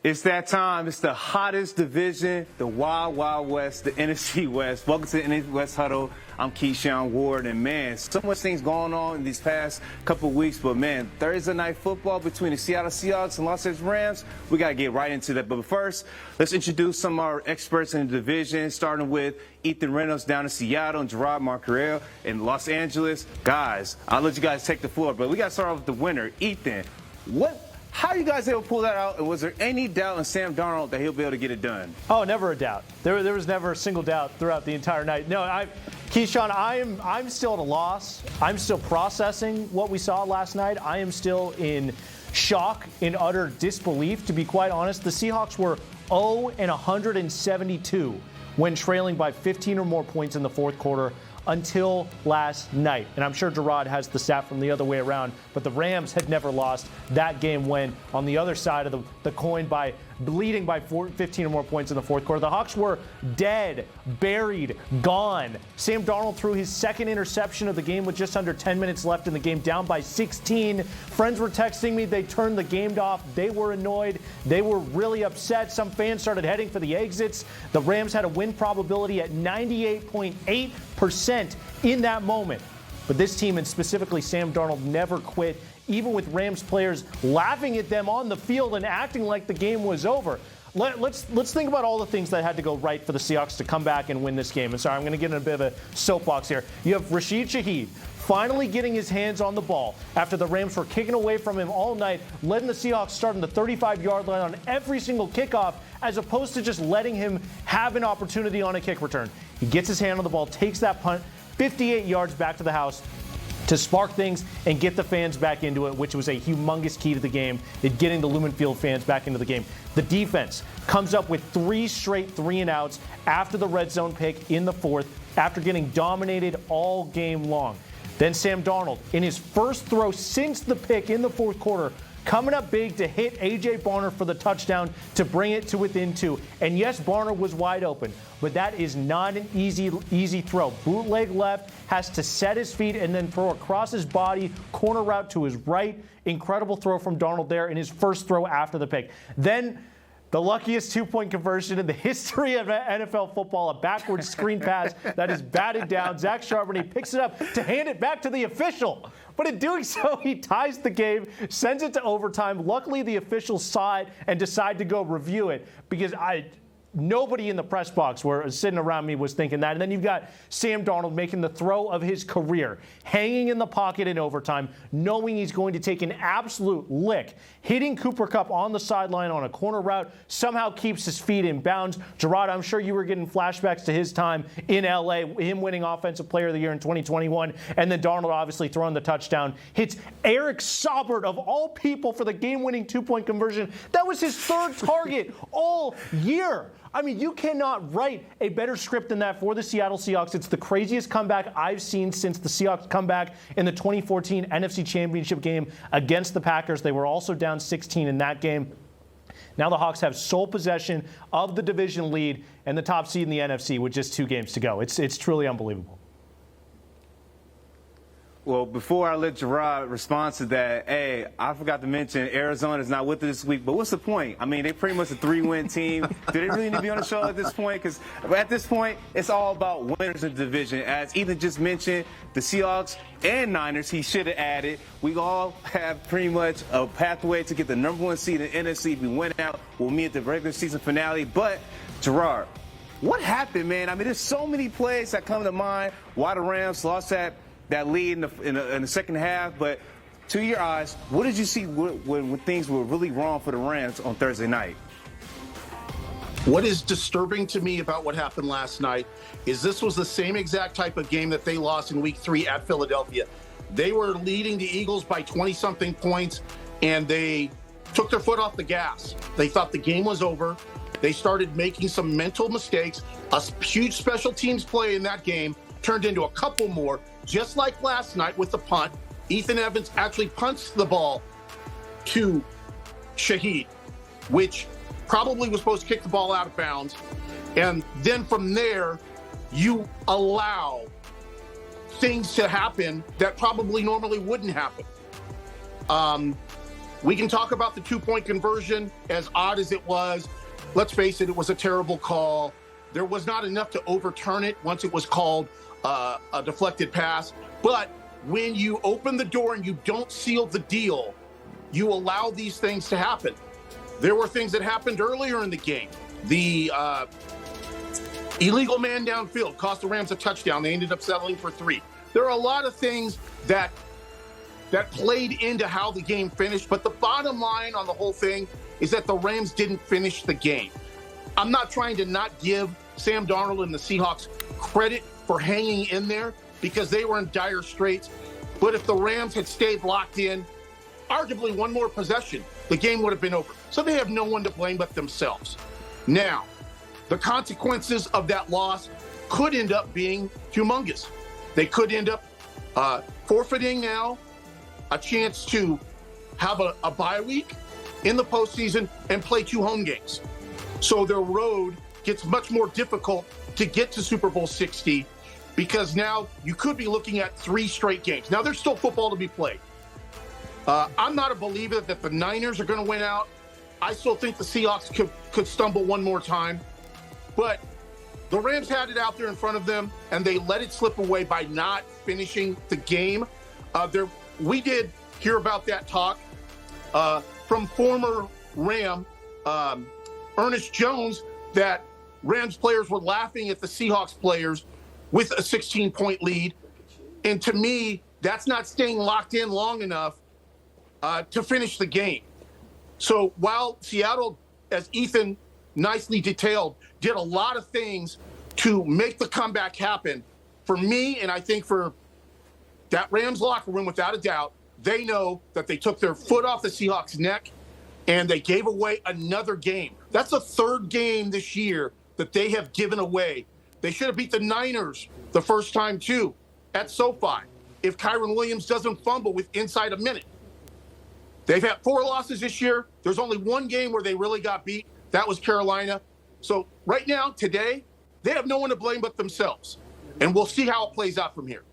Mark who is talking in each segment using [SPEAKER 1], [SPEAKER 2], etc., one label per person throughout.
[SPEAKER 1] It's that time. It's the hottest division, the Wild Wild West, the NFC West. Welcome to the NFC West Huddle. I'm Keyshawn Ward, and man, so much things going on in these past couple of weeks. But man, Thursday night football between the Seattle Seahawks and Los Angeles Rams. We got to get right into that. But first, let's introduce some of our experts in the division, starting with Ethan Reynolds down in Seattle and Gerard Marcarell in Los Angeles. Guys, I'll let you guys take the floor, but we got to start off with the winner, Ethan. How are you guys able to pull that out? And was there any doubt in Sam Darnold that he'll be able to get it done?
[SPEAKER 2] Oh, never a doubt. There was never a single doubt throughout the entire night. No, Keyshawn, I'm still at a loss. I'm still processing what we saw last night. I am still in shock, in utter disbelief, to be quite honest. The Seahawks were 0-172 when trailing by 15 or more points in the fourth quarter until last night. And I'm sure Gerard has the stat from the other way around, but the Rams had never lost. That game went on the other side of the coin by bleeding by 15 or more points in the fourth quarter. The Hawks were dead, buried, gone. Sam Darnold threw his second interception of the game with just under 10 minutes left in the game, down by 16. Friends were texting me. They turned the game off. They were annoyed. They were really upset. Some fans started heading for the exits. The Rams had a win probability at 98.8% in that moment. But this team, and specifically Sam Darnold, never quit, even with Rams players laughing at them on the field and acting like the game was over. Let's think about all the things that had to go right for the Seahawks to come back and win this game. And sorry, I'm going to get in a bit of a soapbox here. You have Rashid Shaheed finally getting his hands on the ball after the Rams were kicking away from him all night, letting the Seahawks start on the 35-yard line on every single kickoff, as opposed to just letting him have an opportunity on a kick return. He gets his hand on the ball, takes that punt, 58 yards back to the house to spark things and get the fans back into it, which was a humongous key to the game, in getting the Lumen Field fans back into the game. The defense comes up with 3 straight 3-and-outs after the red zone pick in the fourth, after getting dominated all game long. Then Sam Darnold, in his first throw since the pick in the fourth quarter, coming up big to hit A.J. Barner for the touchdown to bring it to within 2. And yes, Barner was wide open, but that is not an easy throw. Bootleg left, has to set his feet and then throw across his body, corner route to his right. Incredible throw from Darnold there in his first throw after the pick. Then the luckiest 2-point conversion in the history of NFL football, a backwards screen pass that is batted down. Zach Charbonnet picks it up to hand it back to the official. But in doing so, he ties the game, sends it to overtime. Luckily, the officials saw it and decided to go review it, because nobody in the press box sitting around me was thinking that. And then you've got Sam Darnold making the throw of his career, hanging in the pocket in overtime, knowing he's going to take an absolute lick, hitting Cooper Kupp on the sideline on a corner route, somehow keeps his feet in bounds. Gerard, I'm sure you were getting flashbacks to his time in L.A., him winning Offensive Player of the Year in 2021, and then Darnold obviously throwing the touchdown. Hits Eric Saubert, of all people, for the game-winning 2-point conversion. That was his third target all year. I mean, you cannot write a better script than that for the Seattle Seahawks. It's the craziest comeback I've seen since the Seahawks comeback in the 2014 NFC Championship game against the Packers. They were also down 16 in that game. Now the Hawks have sole possession of the division lead and the top seed in the NFC with just 2 games to go. It's truly unbelievable.
[SPEAKER 1] Well, before I let Gerard respond to that, hey, I forgot to mention Arizona's not with us this week, but what's the point? I mean, they're pretty much a 3-win team. Do they really need to be on the show at this point? Because at this point, it's all about winners in the division. As Ethan just mentioned, the Seahawks and Niners, he should have added. We all have pretty much a pathway to get the number 1 seed in the NFC. If we win out, we'll meet at the regular season finale. But, Gerard, what happened, man? I mean, there's so many plays that come to mind why the Rams lost that lead in the second half. But to your eyes, what did you see when things were really wrong for the Rams on Thursday night?
[SPEAKER 3] What is disturbing to me about what happened last night is this was the same exact type of game that they lost in week 3 at Philadelphia. They were leading the Eagles by 20-something points, and they took their foot off the gas. They thought the game was over. They started making some mental mistakes. A huge special teams play in that game turned into a couple more. Just like last night with the punt, Ethan Evans actually punts the ball to Shaheed, which probably was supposed to kick the ball out of bounds. And then from there, you allow things to happen that probably normally wouldn't happen. We can talk about the 2-point conversion, as odd as it was. Let's face it, it was a terrible call. There was not enough to overturn it once it was called a deflected pass. But when you open the door and you don't seal the deal, you allow these things to happen. There were things that happened earlier in the game. The illegal man downfield cost the Rams a touchdown. They ended up settling for 3. There are a lot of things that played into how the game finished. But the bottom line on the whole thing is that the Rams didn't finish the game. I'm not trying to not give Sam Darnold and the Seahawks credit for hanging in there because they were in dire straits. But if the Rams had stayed locked in, arguably one more possession, the game would have been over. So they have no one to blame but themselves. Now, the consequences of that loss could end up being humongous. They could end up forfeiting now a chance to have a bye week in the postseason and play 2 home games. So their road gets much more difficult to get to Super Bowl 60 because now you could be looking at 3 straight games. Now, there's still football to be played. I'm not a believer that the Niners are going to win out. I still think the Seahawks could stumble one more time. But the Rams had it out there in front of them, and they let it slip away by not finishing the game. We did hear about that talk from former Ram Ernest Jones that Rams players were laughing at the Seahawks players with a 16-point lead. And to me, that's not staying locked in long enough to finish the game. So while Seattle, as Ethan nicely detailed, did a lot of things to make the comeback happen, for me, and I think for that Rams locker room, without a doubt, they know that they took their foot off the Seahawks' neck and they gave away another game. That's the 3rd game this year that they have given away. They should have beat the Niners the first time, too, at SoFi, if Kyron Williams doesn't fumble with inside a minute. They've had 4 losses this year. There's only 1 game where they really got beat. That was Carolina. So right now, today, they have no one to blame but themselves. And we'll see how it plays out from here.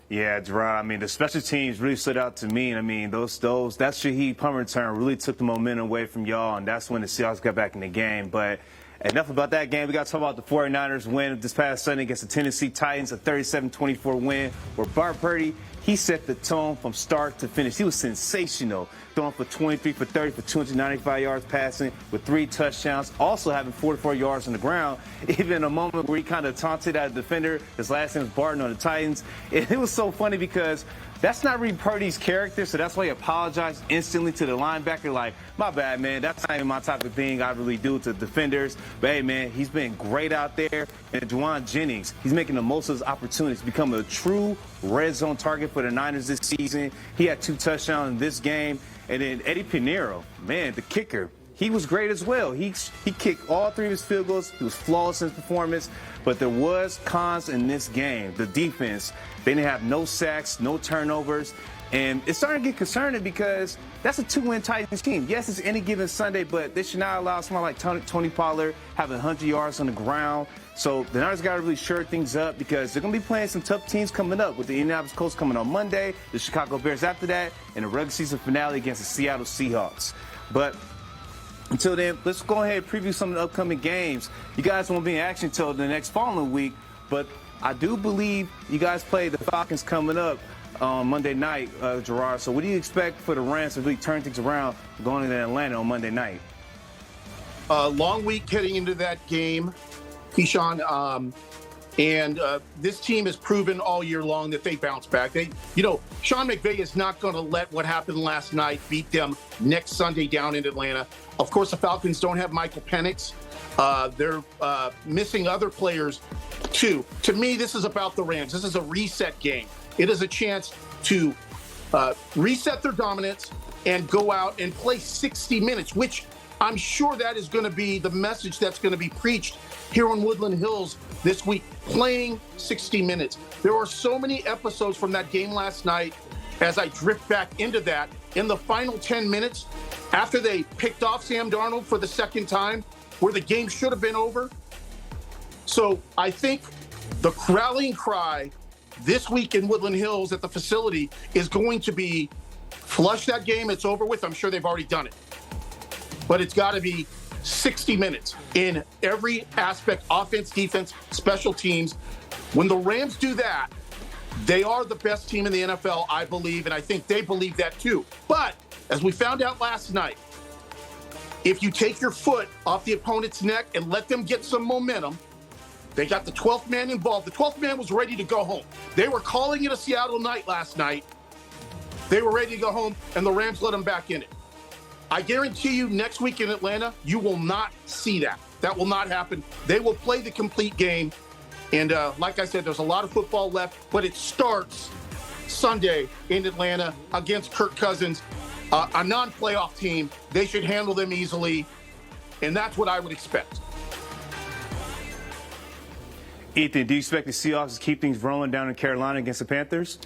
[SPEAKER 1] Yeah, Gerard. I mean, the special teams really stood out to me. I mean, that Shaheed punt return really took the momentum away from y'all, and that's when the Seahawks got back in the game. But enough about that game. We got to talk about the 49ers win this past Sunday against the Tennessee Titans, a 37-24 win, where Brock Purdy, he set the tone from start to finish. He was sensational, throwing for 23 for 30 for 295 yards passing with 3 touchdowns, also having 44 yards on the ground. Even in a moment where he kind of taunted at a defender, his last name was Barton on the Titans. And it was so funny because that's not really Purdy's character, so that's why he apologized instantly to the linebacker, like, my bad, man, that's not even my type of thing I really do to defenders. But, hey, man, he's been great out there. And Juwan Jennings, he's making the most of his opportunities, becoming a true red zone target for the Niners this season. He had 2 touchdowns in this game. And then Eddie Pinheiro, man, the kicker, he was great as well. He kicked all 3 of his field goals. He was flawless in his performance. But there was cons in this game. The defense, they didn't have no sacks, no turnovers. And it's starting to get concerning because that's a 2-win Titans team. Yes, it's any given Sunday, but they should not allow someone like Tony Pollard having 100 yards on the ground. So the Niners got to really shore things up because they're going to be playing some tough teams coming up with the Indianapolis Colts coming on Monday, the Chicago Bears after that, and the regular season finale against the Seattle Seahawks. But until then, let's go ahead and preview some of the upcoming games. You guys won't be in action until the next following week, but I do believe you guys play the Falcons coming up on Monday night, Gerard. So what do you expect for the Rams to really turn things around going into Atlanta on Monday night?
[SPEAKER 3] Long week heading into that game, Keyshawn. And this team has proven all year long that they bounce back. Sean McVay is not going to let what happened last night beat them next Sunday down in Atlanta. Of course, the Falcons don't have Michael Penix. They're missing other players, too. To me, this is about the Rams. This is a reset game. It is a chance to reset their dominance and go out and play 60 minutes, which I'm sure that is going to be the message that's going to be preached here on Woodland Hills this week, playing 60 minutes. There are so many episodes from that game last night as I drift back into that. In the final 10 minutes, after they picked off Sam Darnold for the second time, where the game should have been over. So I think the rallying cry this week in Woodland Hills at the facility is going to be flush that game. It's over with. I'm sure they've already done it. But it's got to be 60 minutes in every aspect, offense, defense, special teams. When the Rams do that, they are the best team in the NFL, I believe, and I think they believe that too. But as we found out last night, if you take your foot off the opponent's neck and let them get some momentum, they got the 12th man involved. The 12th man was ready to go home. They were calling it a Seattle night last night. They were ready to go home, and the Rams let them back in it. I guarantee you next week in Atlanta, you will not see that. That will not happen. They will play the complete game. And like I said, there's a lot of football left, but it starts Sunday in Atlanta against Kirk Cousins, a non-playoff team. They should handle them easily, and that's what I would expect.
[SPEAKER 1] Ethan, do you expect the Seahawks to keep things rolling down in Carolina against the Panthers?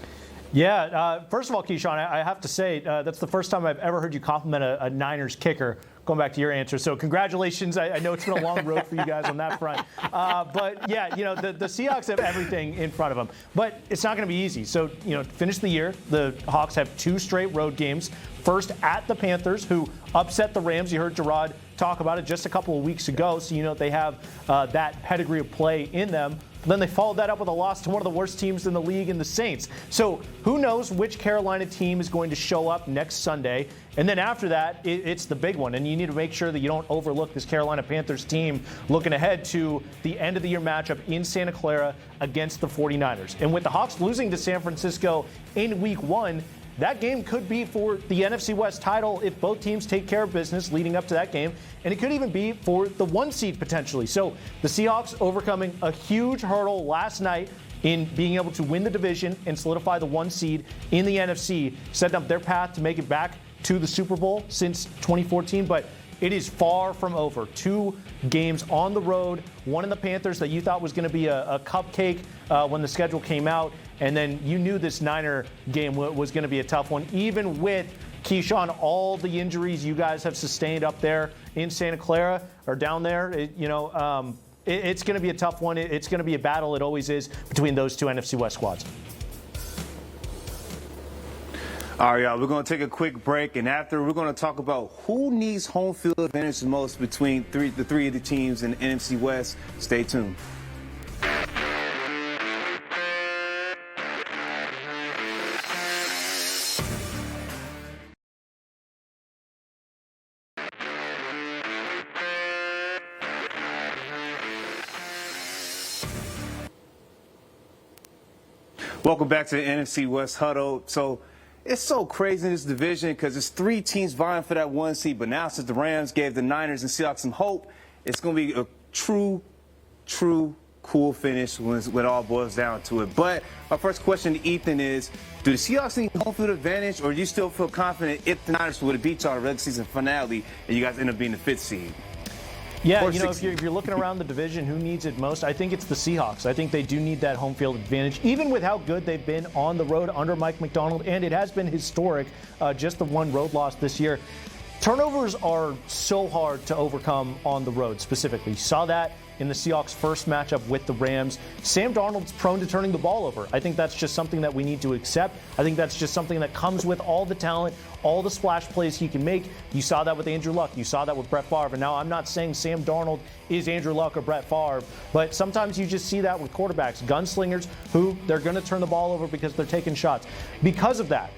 [SPEAKER 2] Yeah, first of all, Keyshawn, I have to say that's the first time I've ever heard you compliment a Niners kicker, going back to your answer. So congratulations. I know it's been a long road for you guys on that front. But, yeah, you know, the Seahawks have everything in front of them. But it's not going to be easy. So, you know, to finish the year, the Hawks have 2 straight road games. First at the Panthers, who upset the Rams. You heard Gerard talk about it just a couple of weeks ago. So, you know, they have that pedigree of play in them. Then they followed that up with a loss to one of the worst teams in the league in the Saints. So who knows which Carolina team is going to show up next Sunday. And then after that, it's the big one. And you need to make sure that you don't overlook this Carolina Panthers team looking ahead to the end of the year matchup in Santa Clara against the 49ers. And with the Hawks losing to San Francisco in week 1, that game could be for the NFC West title if both teams take care of business leading up to that game. And it could even be for the 1 seed potentially. So the Seahawks overcoming a huge hurdle last night in being able to win the division and solidify the 1 seed in the NFC, setting up their path to make it back to the Super Bowl since 2014. But it is far from over. 2 games on the road, one in the Panthers that you thought was going to be a cupcake when the schedule came out. And then you knew this Niner game was going to be a tough one, even with, Keyshawn, all the injuries you guys have sustained up there in Santa Clara or down there. It's going to be a tough one. It's going to be a battle. It always is between those 2 NFC West squads.
[SPEAKER 1] All right, y'all, we're going to take a quick break, and after we're going to talk about who needs home field advantage the most between the three of the teams in the NFC West. Stay tuned. Welcome back to the NFC West Huddle. So it's so crazy in this division because it's 3 teams vying for that 1 seed. But now since the Rams gave the Niners and Seahawks some hope, it's going to be a true, cool finish when it all boils down to it. But my first question to Ethan is, do the Seahawks need home field advantage, or do you still feel confident if the Niners would have beat y'all in the regular season finale and you guys end up being the 5th seed?
[SPEAKER 2] Yeah, you know, if you're looking around the division, who needs it most? I think it's the Seahawks. I think they do need that home field advantage, even with how good they've been on the road under Mike McDonald, and it has been historic, just the 1 road loss this year. Turnovers are so hard to overcome on the road specifically. You saw that in the Seahawks' first matchup with the Rams. Sam Darnold's prone to turning the ball over. I think that's just something that we need to accept. I think that's just something that comes with all the talent, all the splash plays he can make. You saw that with Andrew Luck. You saw that with Brett Favre. And now I'm not saying Sam Darnold is Andrew Luck or Brett Favre, but sometimes you just see that with quarterbacks, gunslingers, who they're going to turn the ball over because they're taking shots. Because of that,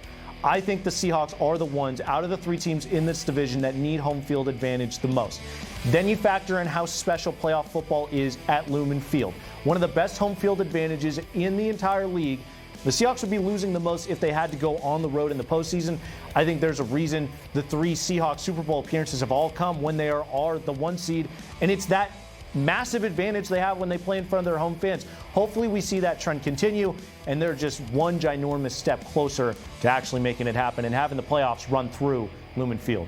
[SPEAKER 2] I think the Seahawks are the ones out of the 3 teams in this division that need home field advantage the most. Then you factor in how special playoff football is at Lumen Field. One of the best home field advantages in the entire league. The Seahawks would be losing the most if they had to go on the road in the postseason. I think there's a reason the 3 Seahawks Super Bowl appearances have all come when they are the 1 seed, and it's that massive advantage they have when they play in front of their home fans. Hopefully we see that trend continue, and they're just one ginormous step closer to actually making it happen and having the playoffs run through Lumen Field.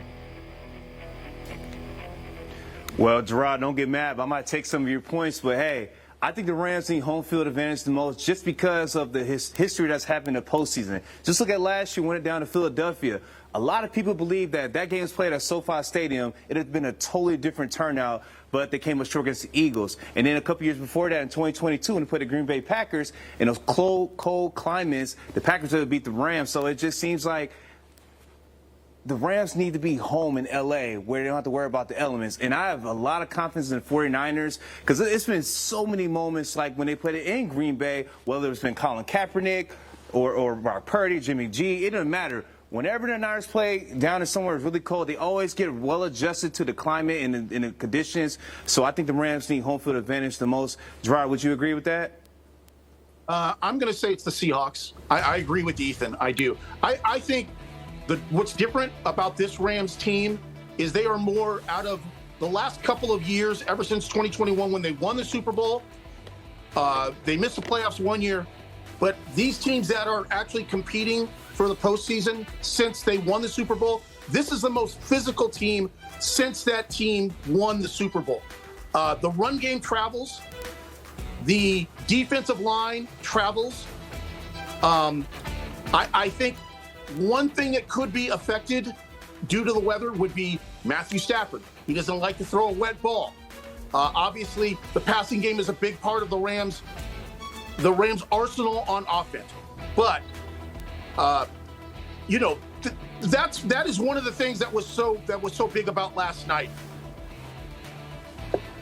[SPEAKER 1] Well, Gerard, don't get mad, but I might take some of your points, but hey, I think the Rams need home field advantage the most just because of the history that's happened in the postseason. Just look at last year when it down to Philadelphia. A lot of people believe that game was played at SoFi Stadium. It had been a totally different turnout, but they came up short against the Eagles. And then a couple years before that, in 2022, when they played the Green Bay Packers, in those cold climates, the Packers would beat the Rams. So it just seems like the Rams need to be home in L.A. where they don't have to worry about the elements. And I have a lot of confidence in the 49ers because it's been so many moments like when they played it in Green Bay, whether it's been Colin Kaepernick or Brock Purdy, Jimmy G, it doesn't matter. Whenever the Niners play down in somewhere really cold, they always get well adjusted to the climate and the conditions. So I think the Rams need home field advantage the most. Gerard, would you agree with that?
[SPEAKER 3] I'm going to say it's the Seahawks. I agree with Ethan. I do. I think what's different about this Rams team is they are more out of the last couple of years, ever since 2021 when they won the Super Bowl. They missed the playoffs one year. But these teams that are actually competing for the postseason since they won the Super Bowl, this is the most physical team since that team won the Super Bowl. The run game travels. The defensive line travels. I think one thing that could be affected due to the weather would be Matthew Stafford. He doesn't like to throw a wet ball. Obviously, the passing game is a big part of the Rams' arsenal on offense. But that is one of the things that was so big about last night.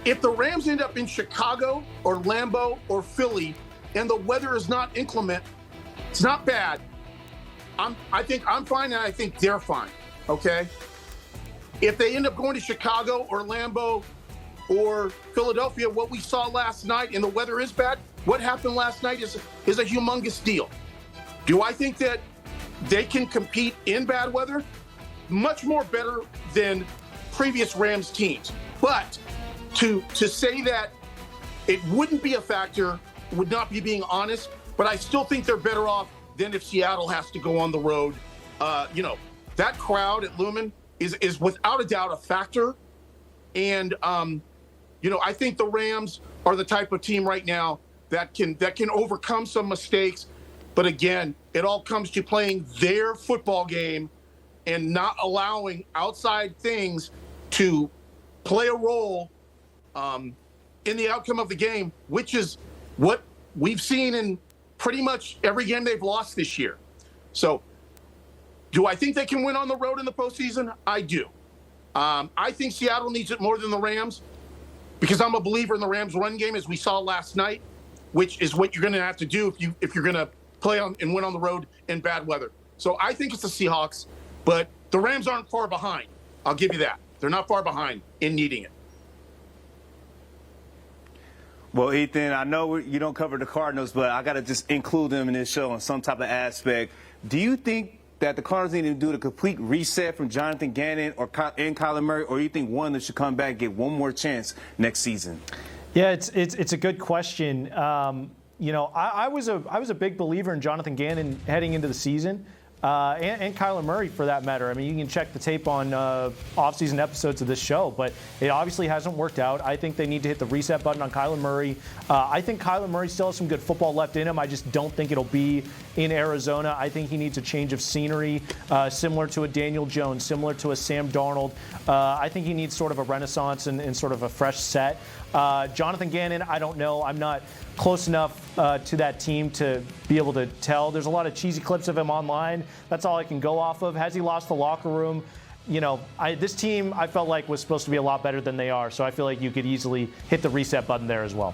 [SPEAKER 3] If the Rams end up in Chicago or Lambeau or Philly and the weather is not inclement, it's not bad. I think I'm fine and I think they're fine. Okay. If they end up going to Chicago or Lambeau or Philadelphia, what we saw last night and the weather is bad, what happened last night is a humongous deal. Do I think that they can compete in bad weather? Much more better than previous Rams teams. But to say that it wouldn't be a factor would not be being honest, but I still think they're better off than if Seattle has to go on the road. That crowd at Lumen is without a doubt a factor. And, I think the Rams are the type of team right now that can overcome some mistakes. But again, it all comes to playing their football game and not allowing outside things to play a role in the outcome of the game, which is what we've seen in pretty much every game they've lost this year. So do I think they can win on the road in the postseason? I do. I think Seattle needs it more than the Rams because I'm a believer in the Rams' run game, as we saw last night, which is what you're going to have to do if you're going to play on and win on the road in bad weather. So I think it's the Seahawks, but the Rams aren't far behind. I'll give you that. They're not far behind in needing it.
[SPEAKER 1] Well, Ethan, I know you don't cover the Cardinals, but I got to just include them in this show in some type of aspect. Do you think that the Cardinals need to do the complete reset from Jonathan Gannon and Kyler Murray, or do you think one of them should come back and get one more chance next season?
[SPEAKER 2] Yeah, it's a good question. I was a big believer in Jonathan Gannon heading into the season, and Kyler Murray for that matter. I mean, you can check the tape on offseason episodes of this show, but it obviously hasn't worked out. I think they need to hit the reset button on Kyler Murray. I think Kyler Murray still has some good football left in him. I just don't think it'll be in Arizona. I think he needs a change of scenery, similar to a Daniel Jones, similar to a Sam Darnold. I think he needs sort of a renaissance and sort of a fresh set. Jonathan Gannon, I don't know. I'm not close enough to that team to be able to tell. There's a lot of cheesy clips of him online. That's all I can go off of. Has he lost the locker room? This team I felt like was supposed to be a lot better than they are, so I feel like you could easily hit the reset button there as well.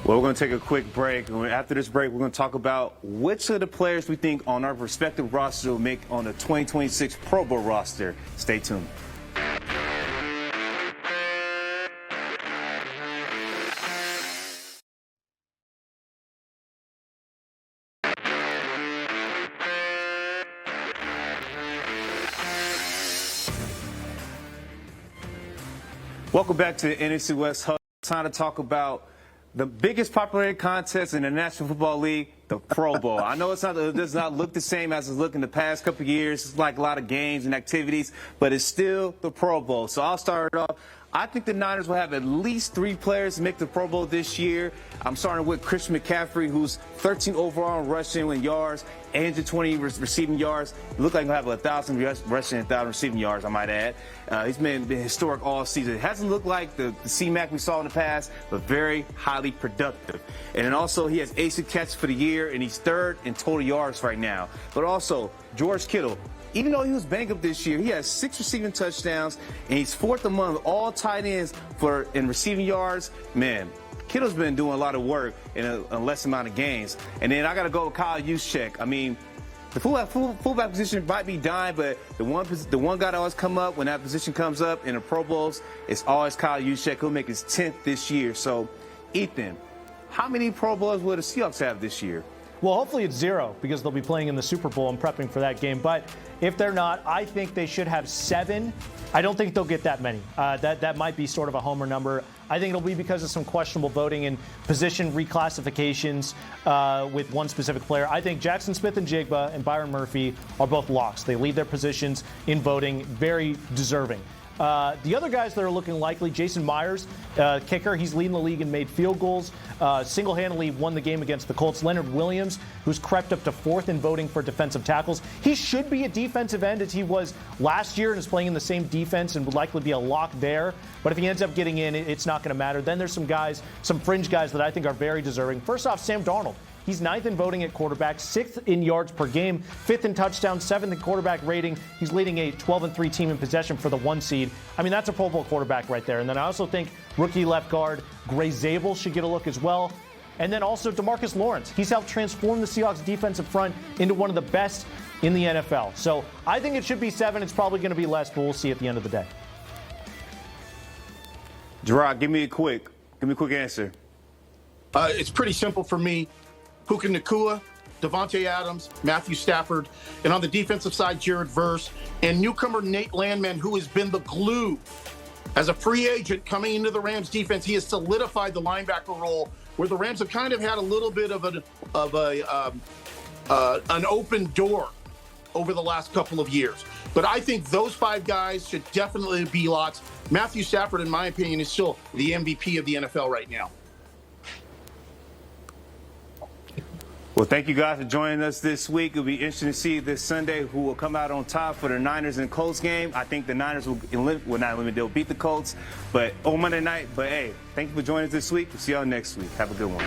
[SPEAKER 1] Well, we're going to take a quick break. After this break, we're going to talk about which of the players we think on our respective roster will make on the 2026 Pro Bowl roster. Stay tuned. Welcome back to NFC West Huddle. Time to talk about the biggest popularity contest in the National Football League, the Pro Bowl. I know it does not look the same as it's looked in the past couple of years. It's like a lot of games and activities, but it's still the Pro Bowl. So I'll start it off. I think the Niners will have at least 3 players make the Pro Bowl this year. I'm starting with Christian McCaffrey, who's 13 overall in rushing yards, 820 receiving yards. It looks like he'll have 1,000 rushing and 1,000 receiving yards, I might add. He's been historic all season. It hasn't looked like the C-Mac we saw in the past, but very highly productive. And then also he has 8 catches for the year, and he's 3rd in total yards right now. But also, George Kittle, even though he was banged up this year, he has 6 receiving touchdowns, and he's 4th among all tight ends in receiving yards. Man, Kittle's been doing a lot of work in a less amount of games. And then I got to go with Kyle Juszczyk. I mean, the fullback position might be dying, but the one guy that always come up when that position comes up in the Pro Bowls is always Kyle Juszczyk, who'll make his 10th this year. So, Ethan, how many Pro Bowls will the Seahawks have this year?
[SPEAKER 2] Well, hopefully it's 0 because they'll be playing in the Super Bowl and prepping for that game. But if they're not, I think they should have 7. I don't think they'll get that many. That might be sort of a homer number. I think it'll be because of some questionable voting and position reclassifications with one specific player. I think Jackson Smith-Njigba and Byron Murphy are both locks. They lead their positions in voting, very deserving. The other guys that are looking likely, Jason Myers, kicker, he's leading the league in made field goals, single-handedly won the game against the Colts. Leonard Williams, who's crept up to 4th in voting for defensive tackles. He should be a defensive end as he was last year and is playing in the same defense and would likely be a lock there. But if he ends up getting in, it's not going to matter. Then there's some guys, some fringe guys that I think are very deserving. First off, Sam Darnold. He's 9th in voting at quarterback, 6th in yards per game, 5th in touchdowns, 7th in quarterback rating. He's leading a 12-3 team in possession for the 1 seed. I mean, that's a Pro Bowl quarterback right there. And then I also think rookie left guard Gray Zabel should get a look as well. And then also DeMarcus Lawrence. He's helped transform the Seahawks defensive front into one of the best in the NFL. So I think it should be 7. It's probably going to be less, but we'll see at the end of the day.
[SPEAKER 1] Gerard, give me a quick answer.
[SPEAKER 3] It's pretty simple for me. Puka Nacua, Devontae Adams, Matthew Stafford, and on the defensive side, Jared Verse, and newcomer Nate Landman, who has been the glue. As a free agent coming into the Rams defense, he has solidified the linebacker role, where the Rams have kind of had a little bit of an open door over the last couple of years. But I think those 5 guys should definitely be locks. Matthew Stafford, in my opinion, is still the MVP of the NFL right now.
[SPEAKER 1] Well, thank you guys for joining us this week. It'll be interesting to see this Sunday who will come out on top for the Niners and Colts game. I think the Niners they'll beat the Colts, but on Monday night. But hey, thank you for joining us this week. We'll see y'all next week. Have a good one.